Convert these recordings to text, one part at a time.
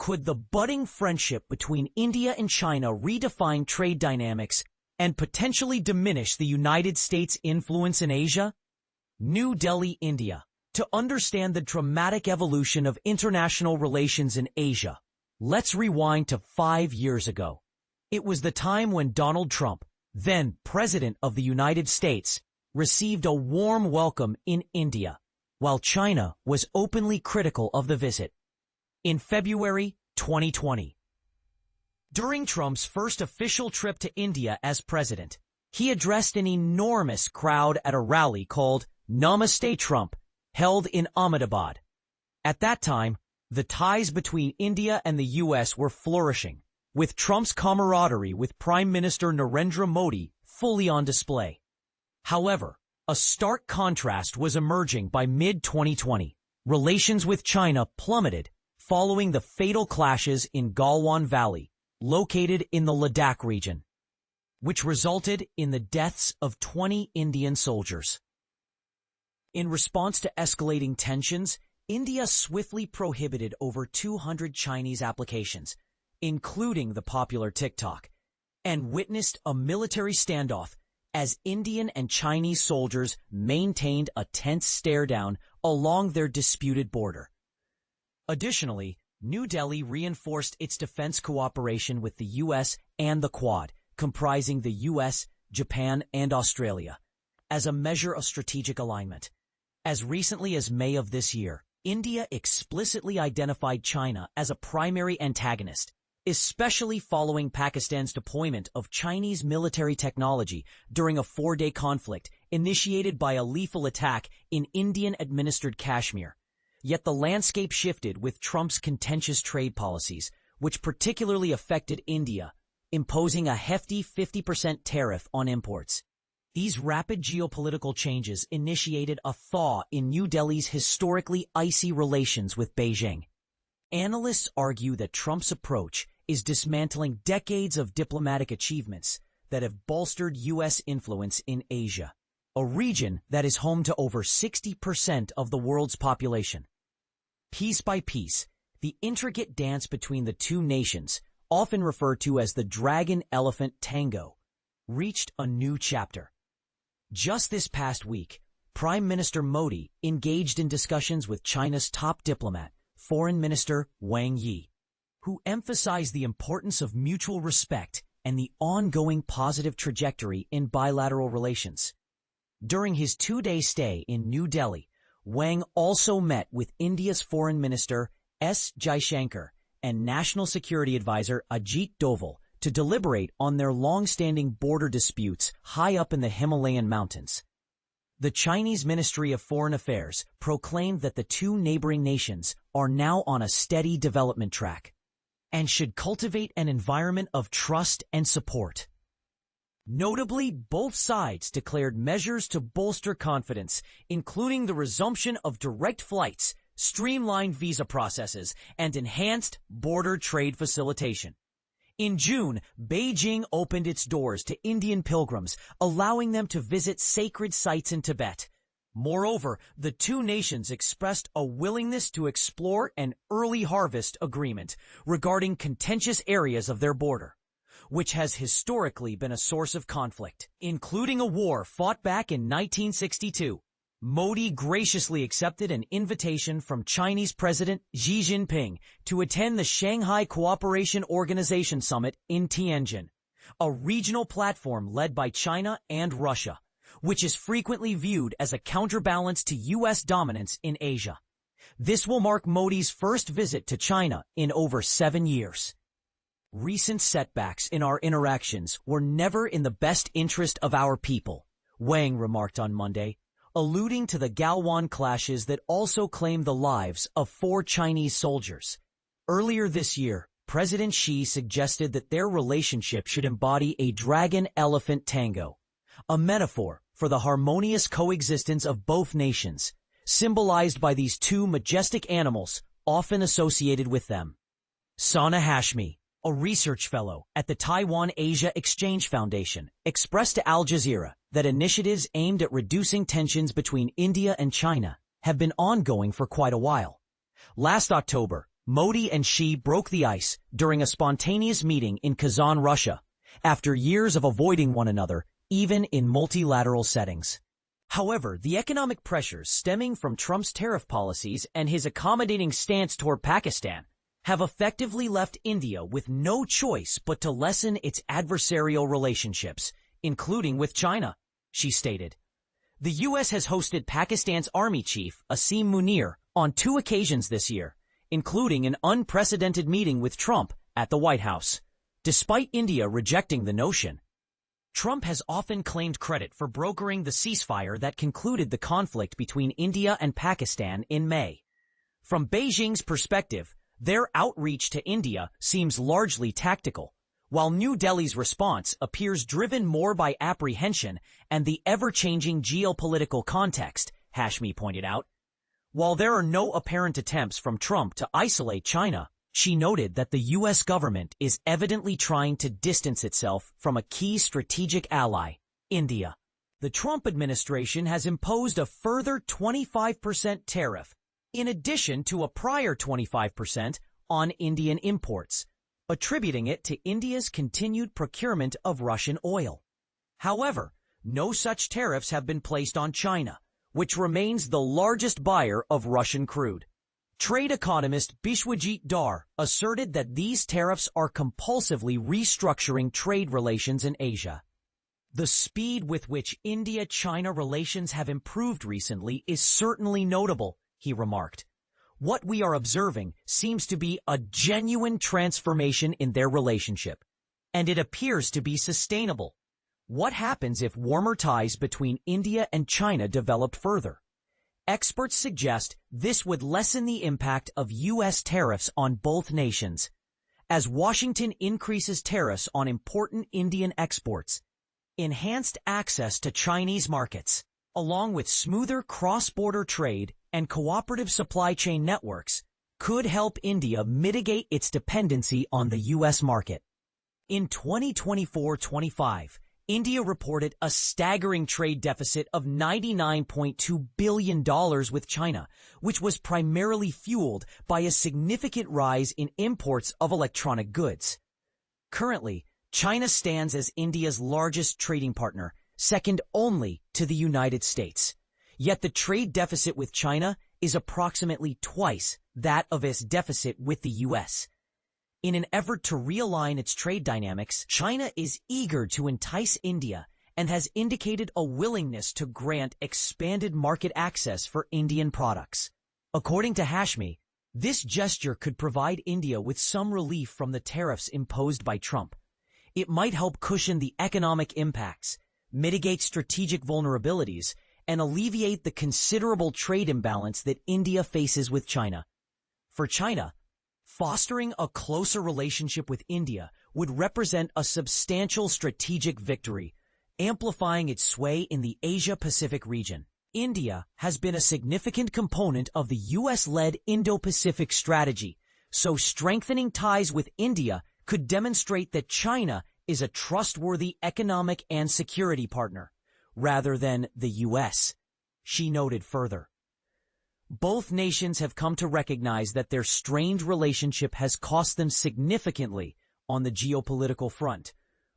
Could the budding friendship between India and China redefine trade dynamics and potentially diminish the United States' influence in Asia? New Delhi, India. To understand the dramatic evolution of international relations in Asia, let's rewind to 5 years ago. It was the time when Donald Trump, then President of the United States, received a warm welcome in India, while China was openly critical of the visit. In February 2020, during Trump's first official trip to India as president, he addressed an enormous crowd at a rally called Namaste Trump, held in Ahmedabad. At that time, the ties between India and the U.S. were flourishing, with Trump's camaraderie with Prime Minister Narendra Modi fully on display. However, a stark contrast was emerging by mid-2020. Relations with China plummeted following the fatal clashes in Galwan Valley, located in the Ladakh region, which resulted in the deaths of 20 Indian soldiers. In response to escalating tensions, India swiftly prohibited over 200 Chinese applications, including the popular TikTok, and witnessed a military standoff as Indian and Chinese soldiers maintained a tense stare-down along their disputed border. Additionally, New Delhi reinforced its defense cooperation with the U.S. and the Quad, comprising the U.S., Japan, and Australia, as a measure of strategic alignment. As recently as May of this year, India explicitly identified China as a primary antagonist, especially following Pakistan's deployment of Chinese military technology during a 4-day conflict initiated by a lethal attack in Indian-administered Kashmir. Yet the landscape shifted with Trump's contentious trade policies, which particularly affected India, imposing a hefty 50% tariff on imports. These rapid geopolitical changes initiated a thaw in New Delhi's historically icy relations with Beijing. Analysts argue that Trump's approach is dismantling decades of diplomatic achievements that have bolstered U.S. influence in Asia, a region that is home to over 60% of the world's population. Piece by piece, the intricate dance between the two nations, often referred to as the dragon-elephant tango, reached a new chapter. Just this past week, Prime Minister Modi engaged in discussions with China's top diplomat, Foreign Minister Wang Yi, who emphasized the importance of mutual respect and the ongoing positive trajectory in bilateral relations. During his 2-day stay in New Delhi, Wang also met with India's Foreign Minister S. Jaishankar and National Security Advisor Ajit Doval to deliberate on their long-standing border disputes high up in the Himalayan mountains. The Chinese Ministry of Foreign Affairs proclaimed that the two neighboring nations are now on a steady development track and should cultivate an environment of trust and support. Notably, both sides declared measures to bolster confidence, including the resumption of direct flights, streamlined visa processes, and enhanced border trade facilitation. In June, Beijing opened its doors to Indian pilgrims, allowing them to visit sacred sites in Tibet. Moreover, the two nations expressed a willingness to explore an early harvest agreement regarding contentious areas of their border, which has historically been a source of conflict, including a war fought back in 1962. Modi graciously accepted an invitation from Chinese President Xi Jinping to attend the Shanghai Cooperation Organization Summit in Tianjin, a regional platform led by China and Russia, which is frequently viewed as a counterbalance to U.S. dominance in Asia. This will mark Modi's first visit to China in over 7 years. Recent setbacks in our interactions were never in the best interest of our people, Wang remarked on Monday, alluding to the Galwan clashes that also claimed the lives of 4 Chinese soldiers. Earlier this year, President Xi suggested that their relationship should embody a dragon-elephant tango, a metaphor for the harmonious coexistence of both nations, symbolized by these two majestic animals often associated with them. Sana Hashmi, a research fellow at the Taiwan Asia Exchange Foundation, expressed to Al Jazeera that initiatives aimed at reducing tensions between India and China have been ongoing for quite a while. Last October, Modi and Xi broke the ice during a spontaneous meeting in Kazan, Russia, after years of avoiding one another, even in multilateral settings. However, the economic pressures stemming from Trump's tariff policies and his accommodating stance toward Pakistan have effectively left India with no choice but to lessen its adversarial relationships, including with China, she stated. The U.S. has hosted Pakistan's Army Chief, Asim Munir, on 2 occasions this year, including an unprecedented meeting with Trump at the White House. Despite India rejecting the notion, Trump has often claimed credit for brokering the ceasefire that concluded the conflict between India and Pakistan in May. From Beijing's perspective, their outreach to India seems largely tactical, while New Delhi's response appears driven more by apprehension and the ever-changing geopolitical context, Hashmi pointed out. While there are no apparent attempts from Trump to isolate China, she noted that the U.S. government is evidently trying to distance itself from a key strategic ally, India. The Trump administration has imposed a further 25% tariff, in addition to a prior 25% on Indian imports, attributing it to India's continued procurement of Russian oil. However, no such tariffs have been placed on China, which remains the largest buyer of Russian crude. Trade economist Bishwajit Dar asserted that these tariffs are compulsively restructuring trade relations in Asia. The speed with which India-China relations have improved recently is certainly notable, he remarked. What we are observing seems to be a genuine transformation in their relationship, and it appears to be sustainable. What happens if warmer ties between India and China developed further? Experts suggest this would lessen the impact of U.S. tariffs on both nations. As Washington increases tariffs on important Indian exports, enhanced access to Chinese markets, along with smoother cross-border trade and cooperative supply chain networks, could help India mitigate its dependency on the U.S. market. In 2024-25, India reported a staggering trade deficit of $99.2 billion with China, which was primarily fueled by a significant rise in imports of electronic goods. Currently, China stands as India's largest trading partner, second only to the United States. Yet the trade deficit with China is approximately twice that of its deficit with the U.S. In an effort to realign its trade dynamics, China is eager to entice India and has indicated a willingness to grant expanded market access for Indian products. According to Hashmi, this gesture could provide India with some relief from the tariffs imposed by Trump. It might help cushion the economic impacts, mitigate strategic vulnerabilities, and alleviate the considerable trade imbalance that India faces with China. For China, fostering a closer relationship with India would represent a substantial strategic victory, amplifying its sway in the Asia-Pacific region. India has been a significant component of the US-led Indo-Pacific strategy, so strengthening ties with India could demonstrate that China is a trustworthy economic and security partner, rather than the US, she noted further. Both nations have come to recognize that their strained relationship has cost them significantly on the geopolitical front,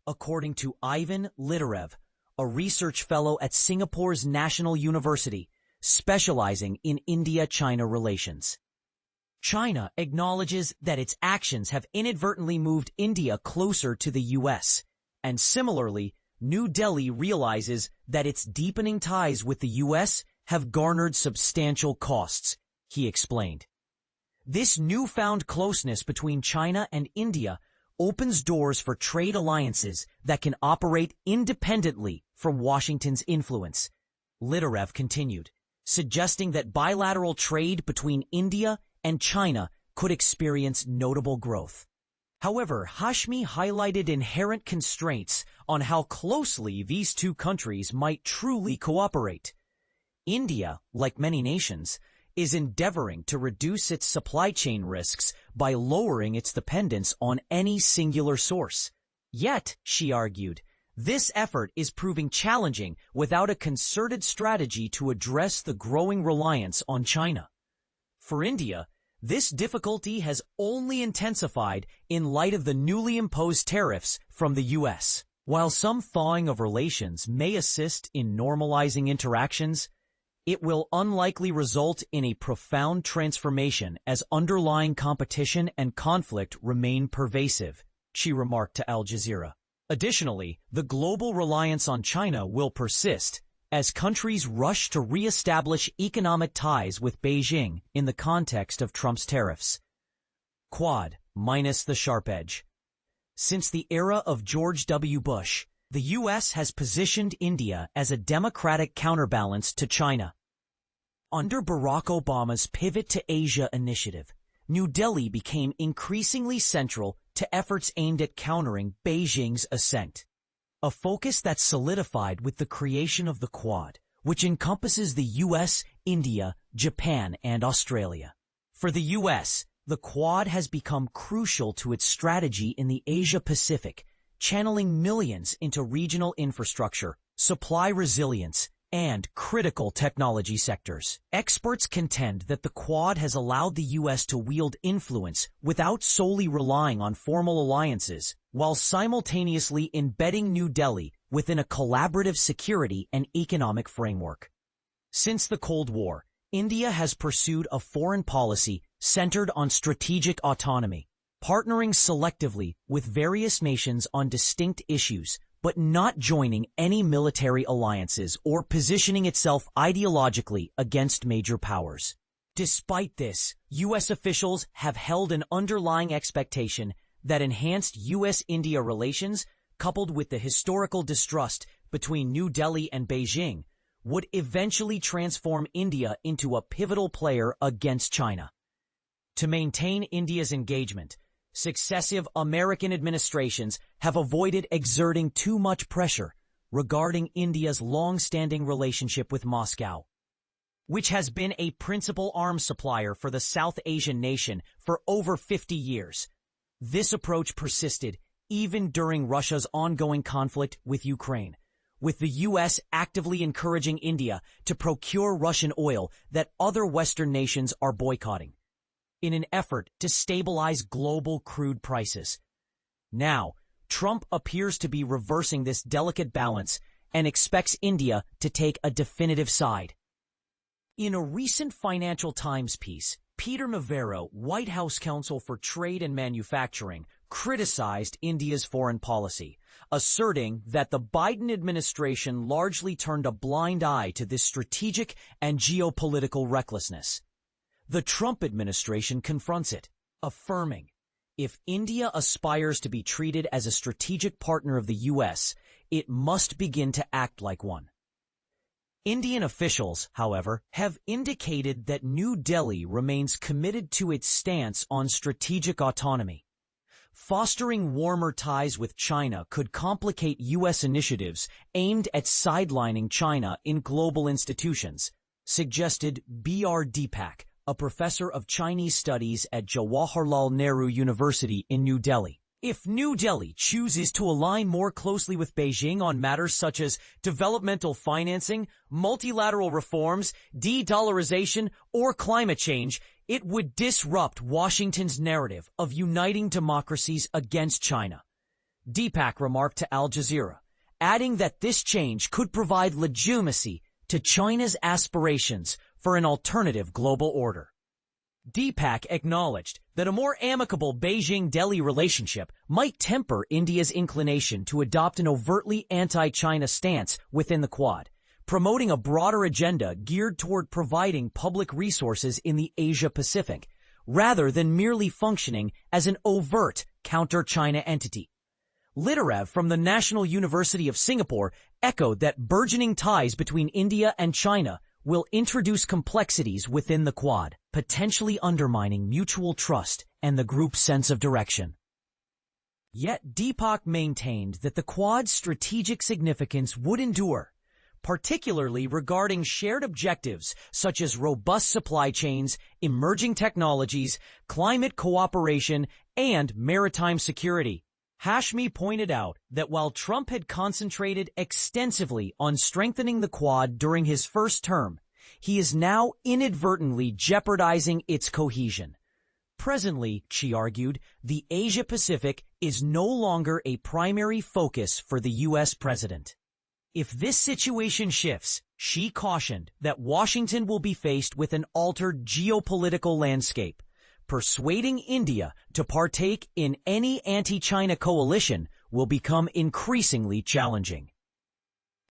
according to Ivan Lidarev, a research fellow at Singapore's National University, specializing in India-China relations. China acknowledges that its actions have inadvertently moved India closer to the U.S., and similarly, New Delhi realizes that its deepening ties with the U.S. have garnered substantial costs, he explained. This newfound closeness between China and India opens doors for trade alliances that can operate independently from Washington's influence, Lidarev continued, suggesting that bilateral trade between India and China could experience notable growth. However, Hashmi highlighted inherent constraints on how closely these two countries might truly cooperate. India, like many nations, is endeavoring to reduce its supply chain risks by lowering its dependence on any singular source. Yet, she argued, this effort is proving challenging without a concerted strategy to address the growing reliance on China. For India, This difficulty has only intensified in light of the newly imposed tariffs from the U.S. While some thawing of relations may assist in normalizing interactions, it will unlikely result in a profound transformation as underlying competition and conflict remain pervasive, she remarked to Al Jazeera. Additionally, the global reliance on China will persist as countries rush to re-establish economic ties with Beijing in the context of Trump's tariffs. Quad, minus the sharp edge. Since the era of George W. Bush, the U.S. has positioned India as a democratic counterbalance to China. Under Barack Obama's Pivot to Asia initiative, New Delhi became increasingly central to efforts aimed at countering Beijing's ascent. A focus that solidified with the creation of the Quad, which encompasses the U.S., India, Japan, and Australia. For the U.S., the Quad has become crucial to its strategy in the Asia-Pacific, channeling millions into regional infrastructure, supply resilience, and critical technology sectors. Experts contend that the Quad has allowed the U.S. to wield influence without solely relying on formal alliances, while simultaneously embedding New Delhi within a collaborative security and economic framework. Since the Cold War, India has pursued a foreign policy centered on strategic autonomy, partnering selectively with various nations on distinct issues, but not joining any military alliances or positioning itself ideologically against major powers. Despite this, U.S. officials have held an underlying expectation that enhanced U.S.-India relations, coupled with the historical distrust between New Delhi and Beijing, would eventually transform India into a pivotal player against China. To maintain India's engagement, successive American administrations have avoided exerting too much pressure regarding India's long-standing relationship with Moscow, which has been a principal arms supplier for the South Asian nation for over 50 years. This approach persisted even during Russia's ongoing conflict with Ukraine, with the U.S. actively encouraging India to procure Russian oil that other Western nations are boycotting, in an effort to stabilize global crude prices. Now, Trump appears to be reversing this delicate balance and expects India to take a definitive side. In a recent Financial Times piece, Peter Navarro, White House counsel for Trade and Manufacturing, criticized India's foreign policy, asserting that the Biden administration largely turned a blind eye to this strategic and geopolitical recklessness. The Trump administration confronts it, affirming, if India aspires to be treated as a strategic partner of the U.S., it must begin to act like one. Indian officials, however, have indicated that New Delhi remains committed to its stance on strategic autonomy. Fostering warmer ties with China could complicate U.S. initiatives aimed at sidelining China in global institutions, suggested B.R. Deepak, a professor of Chinese studies at Jawaharlal Nehru University in New Delhi. If New Delhi chooses to align more closely with Beijing on matters such as developmental financing, multilateral reforms, de-dollarization, or climate change, it would disrupt Washington's narrative of uniting democracies against China. Deepak remarked to Al Jazeera, adding that this change could provide legitimacy to China's aspirations for an alternative global order. Deepak acknowledged that a more amicable Beijing-Delhi relationship might temper India's inclination to adopt an overtly anti-China stance within the Quad, promoting a broader agenda geared toward providing public resources in the Asia-Pacific, rather than merely functioning as an overt counter-China entity. Litterev from the National University of Singapore echoed that burgeoning ties between India and China will introduce complexities within the Quad, potentially undermining mutual trust and the group's sense of direction. Yet Deepak maintained that the Quad's strategic significance would endure, particularly regarding shared objectives such as robust supply chains, emerging technologies, climate cooperation, and maritime security. Hashmi pointed out that while Trump had concentrated extensively on strengthening the Quad during his first term, he is now inadvertently jeopardizing its cohesion, Presently, she argued, the Asia-Pacific is no longer a primary focus for the U.S. president. If this situation shifts, she cautioned that Washington will be faced with an altered geopolitical landscape. Persuading India to partake in any anti-China coalition will become increasingly challenging.